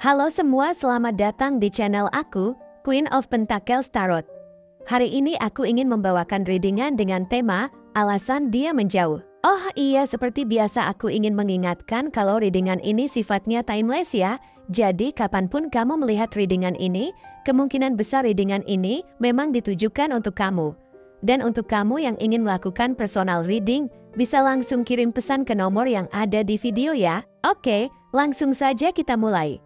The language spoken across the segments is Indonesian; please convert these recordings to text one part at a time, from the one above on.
Halo semua, selamat datang di channel aku, Queen of Pentacles Tarot. Hari ini aku ingin membawakan readingan dengan tema, alasan dia menjauh. Oh iya, seperti biasa aku ingin mengingatkan kalau readingan ini sifatnya timeless ya. Jadi kapanpun kamu melihat readingan ini, kemungkinan besar readingan ini memang ditujukan untuk kamu. Dan untuk kamu yang ingin melakukan personal reading, bisa langsung kirim pesan ke nomor yang ada di video ya. Oke, langsung saja kita mulai.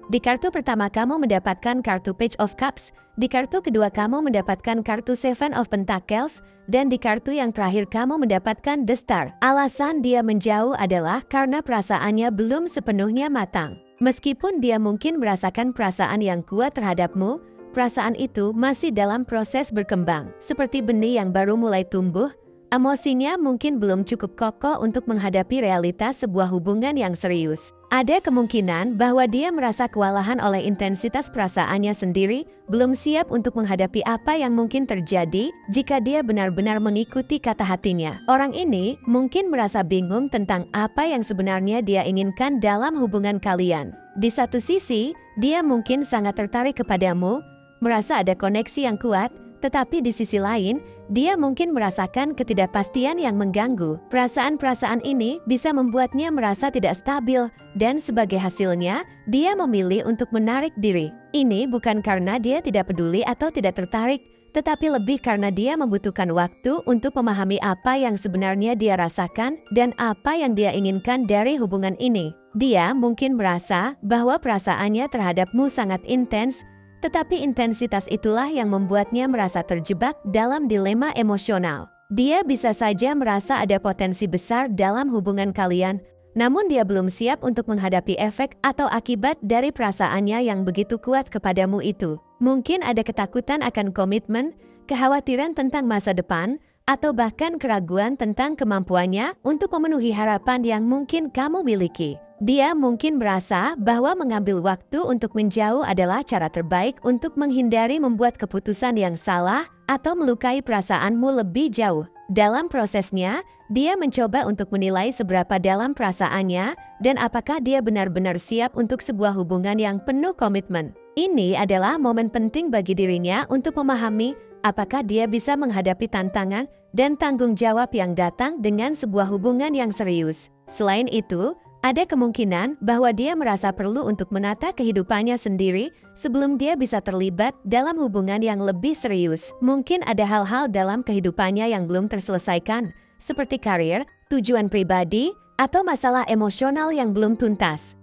Di kartu pertama kamu mendapatkan kartu Page of Cups, di kartu kedua kamu mendapatkan kartu Seven of Pentacles, dan di kartu yang terakhir kamu mendapatkan The Star. Alasan dia menjauh adalah karena perasaannya belum sepenuhnya matang. Meskipun dia mungkin merasakan perasaan yang kuat terhadapmu, perasaan itu masih dalam proses berkembang. Seperti benih yang baru mulai tumbuh, emosinya mungkin belum cukup kokoh untuk menghadapi realitas sebuah hubungan yang serius. Ada kemungkinan bahwa dia merasa kewalahan oleh intensitas perasaannya sendiri, belum siap untuk menghadapi apa yang mungkin terjadi jika dia benar-benar mengikuti kata hatinya. Orang ini mungkin merasa bingung tentang apa yang sebenarnya dia inginkan dalam hubungan kalian. Di satu sisi, dia mungkin sangat tertarik kepadamu, merasa ada koneksi yang kuat, tetapi di sisi lain, dia mungkin merasakan ketidakpastian yang mengganggu. Perasaan-perasaan ini bisa membuatnya merasa tidak stabil, dan sebagai hasilnya, dia memilih untuk menarik diri. Ini bukan karena dia tidak peduli atau tidak tertarik, tetapi lebih karena dia membutuhkan waktu untuk memahami apa yang sebenarnya dia rasakan dan apa yang dia inginkan dari hubungan ini. Dia mungkin merasa bahwa perasaannya terhadapmu sangat intens, tetapi intensitas itulah yang membuatnya merasa terjebak dalam dilema emosional. Dia bisa saja merasa ada potensi besar dalam hubungan kalian, namun dia belum siap untuk menghadapi efek atau akibat dari perasaannya yang begitu kuat kepadamu itu. Mungkin ada ketakutan akan komitmen, kekhawatiran tentang masa depan, atau bahkan keraguan tentang kemampuannya untuk memenuhi harapan yang mungkin kamu miliki. Dia mungkin merasa bahwa mengambil waktu untuk menjauh adalah cara terbaik untuk menghindari membuat keputusan yang salah atau melukai perasaanmu lebih jauh. Dalam prosesnya, dia mencoba untuk menilai seberapa dalam perasaannya dan apakah dia benar-benar siap untuk sebuah hubungan yang penuh komitmen. Ini adalah momen penting bagi dirinya untuk memahami apakah dia bisa menghadapi tantangan dan tanggung jawab yang datang dengan sebuah hubungan yang serius. Selain itu, ada kemungkinan bahwa dia merasa perlu untuk menata kehidupannya sendiri sebelum dia bisa terlibat dalam hubungan yang lebih serius. Mungkin ada hal-hal dalam kehidupannya yang belum terselesaikan, seperti karir, tujuan pribadi, atau masalah emosional yang belum tuntas.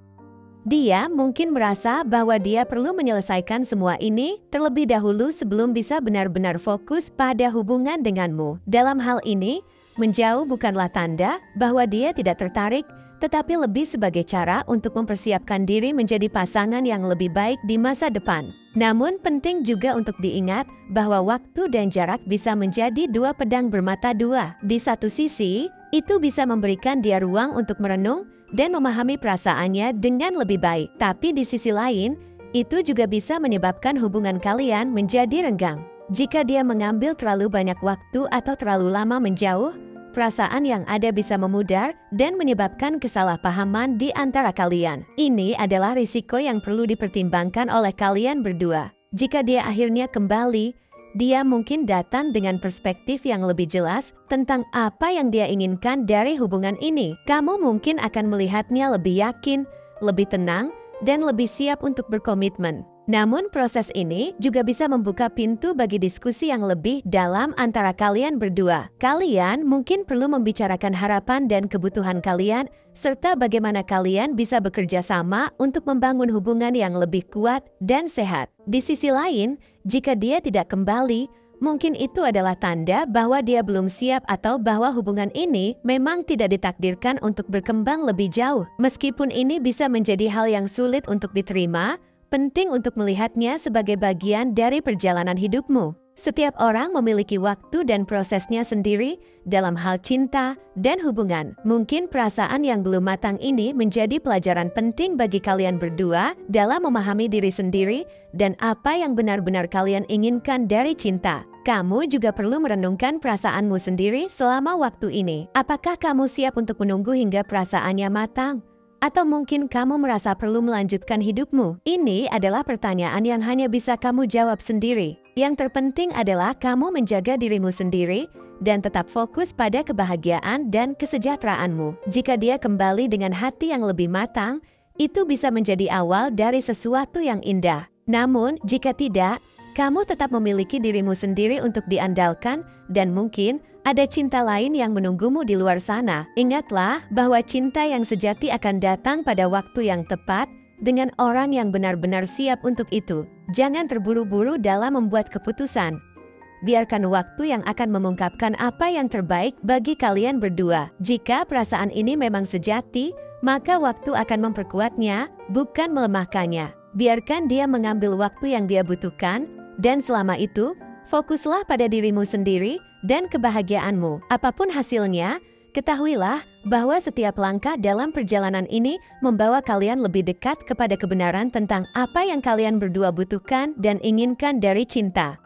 Dia mungkin merasa bahwa dia perlu menyelesaikan semua ini terlebih dahulu sebelum bisa benar-benar fokus pada hubungan denganmu. Dalam hal ini, menjauh bukanlah tanda bahwa dia tidak tertarik, tetapi lebih sebagai cara untuk mempersiapkan diri menjadi pasangan yang lebih baik di masa depan. Namun penting juga untuk diingat bahwa waktu dan jarak bisa menjadi dua pedang bermata dua. Di satu sisi, itu bisa memberikan dia ruang untuk merenung dan memahami perasaannya dengan lebih baik. Tapi di sisi lain, itu juga bisa menyebabkan hubungan kalian menjadi renggang. Jika dia mengambil terlalu banyak waktu atau terlalu lama menjauh, perasaan yang ada bisa memudar dan menyebabkan kesalahpahaman di antara kalian. Ini adalah risiko yang perlu dipertimbangkan oleh kalian berdua. Jika dia akhirnya kembali, dia mungkin datang dengan perspektif yang lebih jelas tentang apa yang dia inginkan dari hubungan ini. Kamu mungkin akan melihatnya lebih yakin, lebih tenang, dan lebih siap untuk berkomitmen. Namun proses ini juga bisa membuka pintu bagi diskusi yang lebih dalam antara kalian berdua. Kalian mungkin perlu membicarakan harapan dan kebutuhan kalian, serta bagaimana kalian bisa bekerja sama untuk membangun hubungan yang lebih kuat dan sehat. Di sisi lain, jika dia tidak kembali, mungkin itu adalah tanda bahwa dia belum siap atau bahwa hubungan ini memang tidak ditakdirkan untuk berkembang lebih jauh. Meskipun ini bisa menjadi hal yang sulit untuk diterima, penting untuk melihatnya sebagai bagian dari perjalanan hidupmu. Setiap orang memiliki waktu dan prosesnya sendiri dalam hal cinta dan hubungan. Mungkin perasaan yang belum matang ini menjadi pelajaran penting bagi kalian berdua dalam memahami diri sendiri dan apa yang benar-benar kalian inginkan dari cinta. Kamu juga perlu merenungkan perasaanmu sendiri selama waktu ini. Apakah kamu siap untuk menunggu hingga perasaannya matang? Atau mungkin kamu merasa perlu melanjutkan hidupmu? Ini adalah pertanyaan yang hanya bisa kamu jawab sendiri. Yang terpenting adalah kamu menjaga dirimu sendiri dan tetap fokus pada kebahagiaan dan kesejahteraanmu. Jika dia kembali dengan hati yang lebih matang, itu bisa menjadi awal dari sesuatu yang indah. Namun, jika tidak, kamu tetap memiliki dirimu sendiri untuk diandalkan dan mungkin ada cinta lain yang menunggumu di luar sana. Ingatlah bahwa cinta yang sejati akan datang pada waktu yang tepat dengan orang yang benar-benar siap untuk itu. Jangan terburu-buru dalam membuat keputusan. Biarkan waktu yang akan mengungkapkan apa yang terbaik bagi kalian berdua. Jika perasaan ini memang sejati, maka waktu akan memperkuatnya, bukan melemahkannya. Biarkan dia mengambil waktu yang dia butuhkan, dan selama itu, fokuslah pada dirimu sendiri dan kebahagiaanmu. Apapun hasilnya, ketahuilah bahwa setiap langkah dalam perjalanan ini membawa kalian lebih dekat kepada kebenaran tentang apa yang kalian berdua butuhkan dan inginkan dari cinta.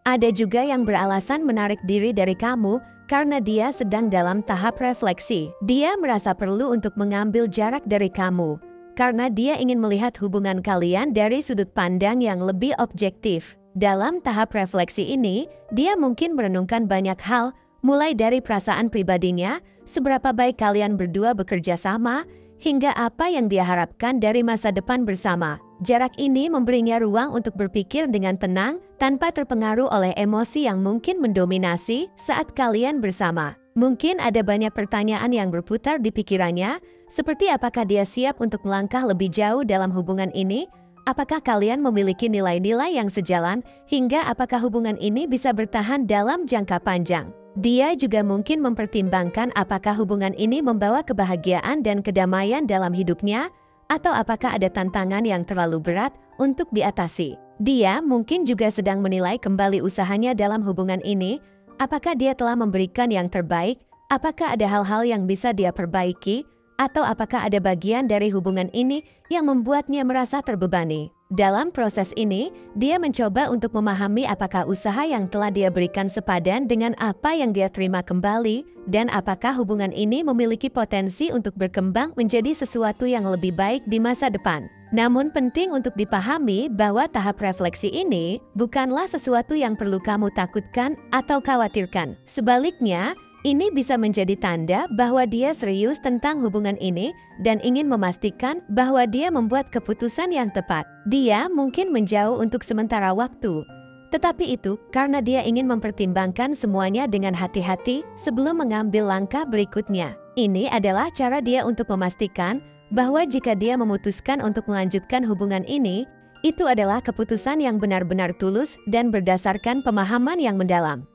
Ada juga yang beralasan menarik diri dari kamu karena dia sedang dalam tahap refleksi. Dia merasa perlu untuk mengambil jarak dari kamu karena dia ingin melihat hubungan kalian dari sudut pandang yang lebih objektif. Dalam tahap refleksi ini, dia mungkin merenungkan banyak hal, mulai dari perasaan pribadinya, seberapa baik kalian berdua bekerja sama, hingga apa yang dia harapkan dari masa depan bersama. Jarak ini memberinya ruang untuk berpikir dengan tenang, tanpa terpengaruh oleh emosi yang mungkin mendominasi saat kalian bersama. Mungkin ada banyak pertanyaan yang berputar di pikirannya, seperti apakah dia siap untuk melangkah lebih jauh dalam hubungan ini, apakah kalian memiliki nilai-nilai yang sejalan, hingga apakah hubungan ini bisa bertahan dalam jangka panjang. Dia juga mungkin mempertimbangkan apakah hubungan ini membawa kebahagiaan dan kedamaian dalam hidupnya, atau apakah ada tantangan yang terlalu berat untuk diatasi. Dia mungkin juga sedang menilai kembali usahanya dalam hubungan ini, apakah dia telah memberikan yang terbaik, apakah ada hal-hal yang bisa dia perbaiki, atau apakah ada bagian dari hubungan ini yang membuatnya merasa terbebani. Dalam proses ini, dia mencoba untuk memahami apakah usaha yang telah dia berikan sepadan dengan apa yang dia terima kembali, dan apakah hubungan ini memiliki potensi untuk berkembang menjadi sesuatu yang lebih baik di masa depan. Namun penting untuk dipahami bahwa tahap refleksi ini bukanlah sesuatu yang perlu kamu takutkan atau khawatirkan. Sebaliknya, ini bisa menjadi tanda bahwa dia serius tentang hubungan ini dan ingin memastikan bahwa dia membuat keputusan yang tepat. Dia mungkin menjauh untuk sementara waktu, tetapi itu karena dia ingin mempertimbangkan semuanya dengan hati-hati sebelum mengambil langkah berikutnya. Ini adalah cara dia untuk memastikan bahwa jika dia memutuskan untuk melanjutkan hubungan ini, itu adalah keputusan yang benar-benar tulus dan berdasarkan pemahaman yang mendalam.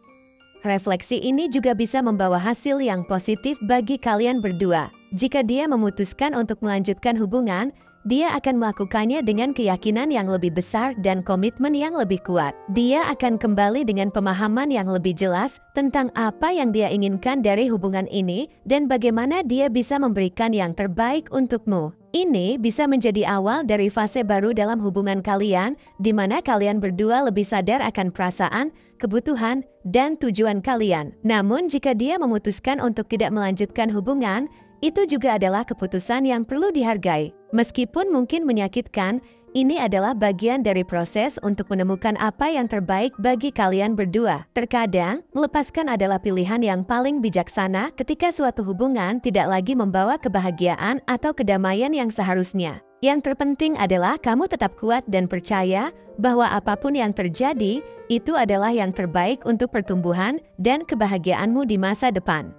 Refleksi ini juga bisa membawa hasil yang positif bagi kalian berdua. Jika dia memutuskan untuk melanjutkan hubungan, dia akan melakukannya dengan keyakinan yang lebih besar dan komitmen yang lebih kuat. Dia akan kembali dengan pemahaman yang lebih jelas tentang apa yang dia inginkan dari hubungan ini dan bagaimana dia bisa memberikan yang terbaik untukmu. Ini bisa menjadi awal dari fase baru dalam hubungan kalian, di mana kalian berdua lebih sadar akan perasaan, kebutuhan, dan tujuan kalian. Namun jika dia memutuskan untuk tidak melanjutkan hubungan, itu juga adalah keputusan yang perlu dihargai. Meskipun mungkin menyakitkan, ini adalah bagian dari proses untuk menemukan apa yang terbaik bagi kalian berdua. Terkadang, melepaskan adalah pilihan yang paling bijaksana ketika suatu hubungan tidak lagi membawa kebahagiaan atau kedamaian yang seharusnya. Yang terpenting adalah kamu tetap kuat dan percaya bahwa apapun yang terjadi, itu adalah yang terbaik untuk pertumbuhan dan kebahagiaanmu di masa depan.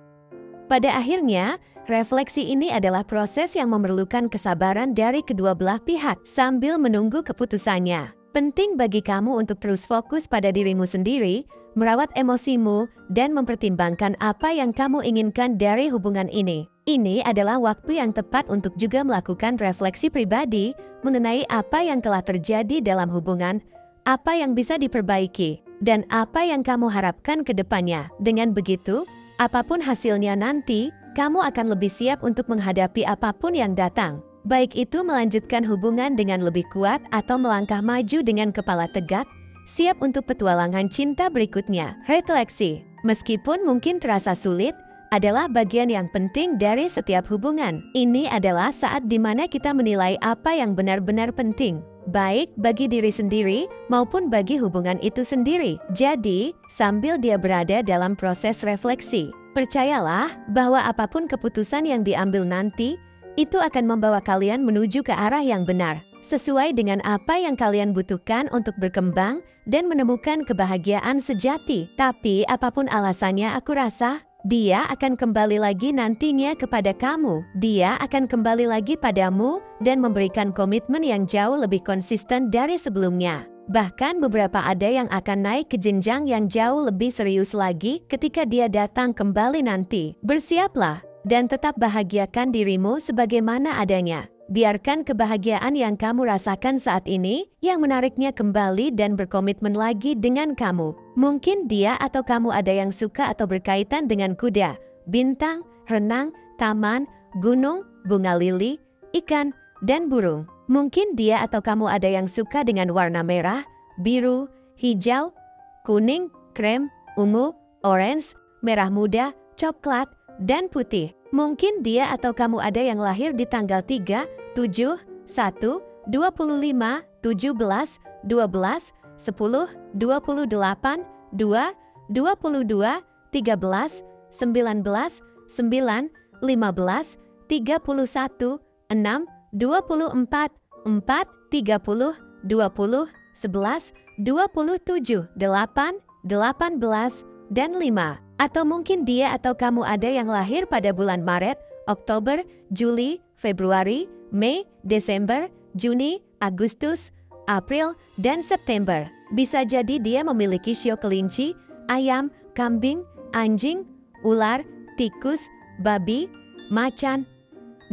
Pada akhirnya, refleksi ini adalah proses yang memerlukan kesabaran dari kedua belah pihak sambil menunggu keputusannya. Penting bagi kamu untuk terus fokus pada dirimu sendiri, merawat emosimu, dan mempertimbangkan apa yang kamu inginkan dari hubungan ini. Ini adalah waktu yang tepat untuk juga melakukan refleksi pribadi mengenai apa yang telah terjadi dalam hubungan, apa yang bisa diperbaiki, dan apa yang kamu harapkan ke depannya. Dengan begitu, apapun hasilnya nanti, kamu akan lebih siap untuk menghadapi apapun yang datang. Baik itu melanjutkan hubungan dengan lebih kuat atau melangkah maju dengan kepala tegak, siap untuk petualangan cinta berikutnya. Refleksi. Meskipun mungkin terasa sulit, adalah bagian yang penting dari setiap hubungan. Ini adalah saat di mana kita menilai apa yang benar-benar penting, baik bagi diri sendiri maupun bagi hubungan itu sendiri. Jadi, sambil dia berada dalam proses refleksi, percayalah bahwa apapun keputusan yang diambil nanti, itu akan membawa kalian menuju ke arah yang benar, sesuai dengan apa yang kalian butuhkan untuk berkembang dan menemukan kebahagiaan sejati. Tapi apapun alasannya, aku rasa dia akan kembali lagi nantinya kepada kamu. Dia akan kembali lagi padamu dan memberikan komitmen yang jauh lebih konsisten dari sebelumnya. Bahkan beberapa ada yang akan naik ke jenjang yang jauh lebih serius lagi ketika dia datang kembali nanti. Bersiaplah dan tetap bahagiakan dirimu sebagaimana adanya. Biarkan kebahagiaan yang kamu rasakan saat ini yang menariknya kembali dan berkomitmen lagi dengan kamu. Mungkin dia atau kamu ada yang suka atau berkaitan dengan kuda, bintang, renang, taman, gunung, bunga lili, ikan, dan burung. Mungkin dia atau kamu ada yang suka dengan warna merah, biru, hijau, kuning, krem, ungu, orange, merah muda, coklat, dan putih. Mungkin dia atau kamu ada yang lahir di tanggal 3, 7, 1, 25, 17, 12, 10, 28, 2, 22, 13, 19, 9, 15, 31, 6, 24, 4, 30, 20, 11, 27, 8, 18, dan 5. Atau mungkin dia atau kamu ada yang lahir pada bulan Maret, Oktober, Juli, Februari, Mei, Desember, Juni, Agustus, April, dan September. Bisa jadi dia memiliki shio kelinci, ayam, kambing, anjing, ular, tikus, babi, macan,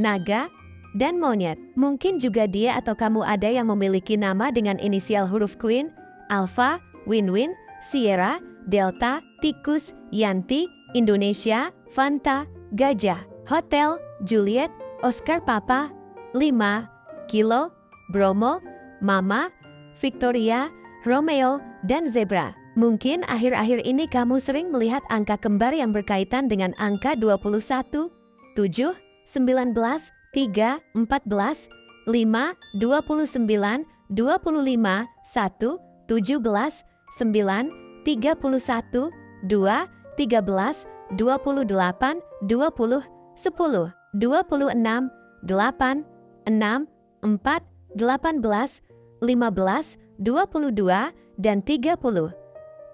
naga, dan monyet. Mungkin juga dia atau kamu ada yang memiliki nama dengan inisial huruf Queen, Alpha, Win-Win, Sierra, Delta, Tikus, Yanti, Indonesia, Fanta, Gajah, Hotel, Juliet, Oscar Papa, 5, Kilo, Bromo, Mama, Victoria, Romeo, dan Zebra. Mungkin akhir-akhir ini kamu sering melihat angka kembar yang berkaitan dengan angka 21, 7, 19, 3, 14, 5, 29, 25, 1, 17, 9, 31, 2, 13, 28, 20, 10, 26, 8, 6, 4, 18, 15, 22, dan 30.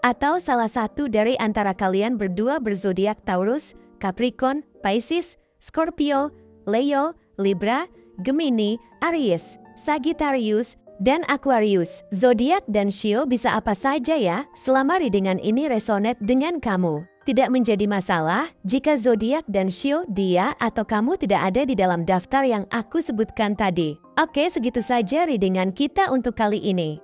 Atau salah satu dari antara kalian berdua berzodiak Taurus, Capricorn, Pisces, Scorpio, Leo, Libra, Gemini, Aries, Sagittarius, dan Aquarius. Zodiak dan shio bisa apa saja ya, selama readingan ini resonate dengan kamu. Tidak menjadi masalah jika zodiak dan shio dia atau kamu tidak ada di dalam daftar yang aku sebutkan tadi. Oke, segitu saja readingan kita untuk kali ini.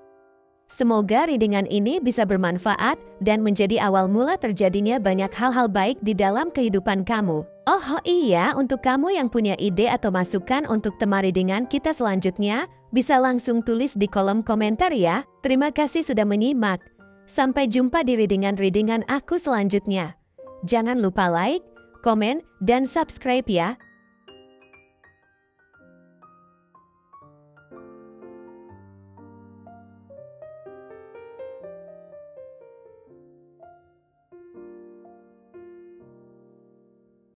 Semoga readingan ini bisa bermanfaat dan menjadi awal mula terjadinya banyak hal-hal baik di dalam kehidupan kamu. Oh iya, untuk kamu yang punya ide atau masukan untuk tema readingan kita selanjutnya, bisa langsung tulis di kolom komentar ya. Terima kasih sudah menyimak. Sampai jumpa di readingan-readingan aku selanjutnya. Jangan lupa like, komen, dan subscribe ya.